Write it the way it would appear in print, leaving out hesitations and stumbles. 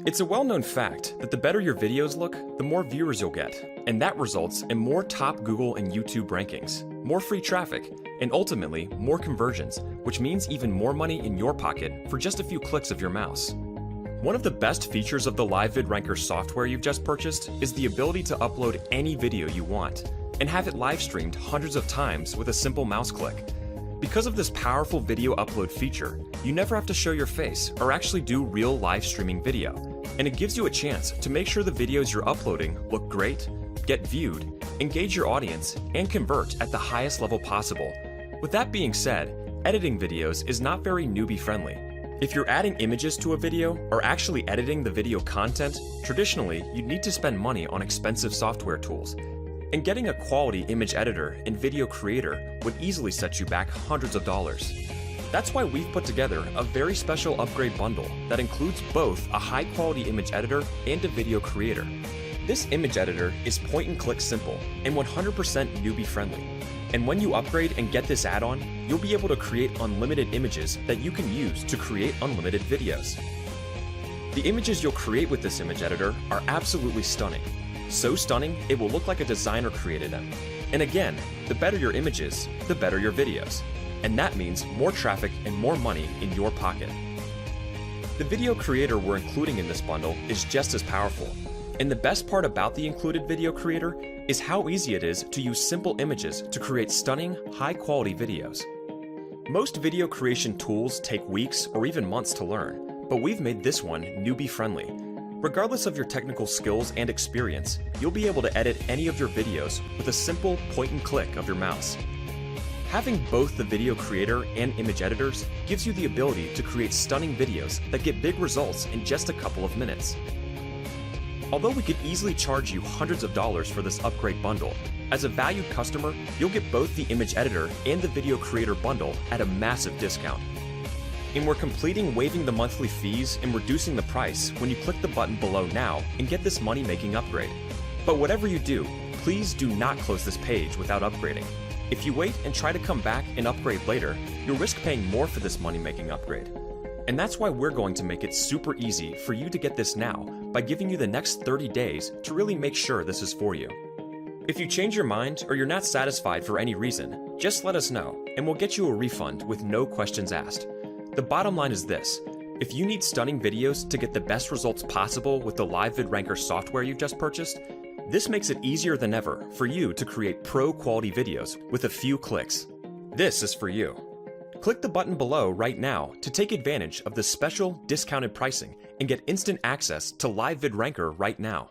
It's a well-known fact that the better your videos look, the more viewers you'll get, and that results in more top Google and YouTube rankings, more free traffic, and ultimately more conversions, which means even more money in your pocket for just a few clicks of your mouse. One of the best features of the LiveVidRanker software you've just purchased is the ability to upload any video you want and have it live streamed hundreds of times with a simple mouse click. Because of this powerful video upload feature, you never have to show your face or actually do real live streaming video, and it gives you a chance to make sure the videos you're uploading look great, get viewed, engage your audience, and convert at the highest level possible. With that being said, editing videos is not very newbie-friendly. If you're adding images to a video or actually editing the video content, traditionally you'd need to spend money on expensive software tools. And getting a quality image editor and video creator would easily set you back hundreds of dollars. That's why we've put together a very special upgrade bundle that includes both a high-quality image editor and a video creator. This image editor is point-and-click simple and 100% newbie-friendly. And when you upgrade and get this add-on, you'll be able to create unlimited images that you can use to create unlimited videos. The images you'll create with this image editor are absolutely stunning. So stunning, it will look like a designer created them. And again, the better your images, the better your videos. And that means more traffic and more money in your pocket. The video creator we're including in this bundle is just as powerful. And the best part about the included video creator is how easy it is to use simple images to create stunning, high-quality videos. Most video creation tools take weeks or even months to learn, but we've made this one newbie-friendly. Regardless of your technical skills and experience, you'll be able to edit any of your videos with a simple point and click of your mouse. Having both the video creator and image editors gives you the ability to create stunning videos that get big results in just a couple of minutes. Although we could easily charge you hundreds of dollars for this upgrade bundle, as a valued customer, you'll get both the image editor and the video creator bundle at a massive discount. And we're completing waiving the monthly fees and reducing the price when you click the button below now and get this money-making upgrade. But whatever you do, please do not close this page without upgrading. If you wait and try to come back and upgrade later, you'll risk paying more for this money-making upgrade. And that's why we're going to make it super easy for you to get this now by giving you the next 30 days to really make sure this is for you. If you change your mind or you're not satisfied for any reason, just let us know and we'll get you a refund with no questions asked. The bottom line is this: if you need stunning videos to get the best results possible with the LiveVidRanker software you've just purchased, this makes it easier than ever for you to create pro-quality videos with a few clicks. This is for you. Click the button below right now to take advantage of the special discounted pricing and get instant access to LiveVidRanker right now.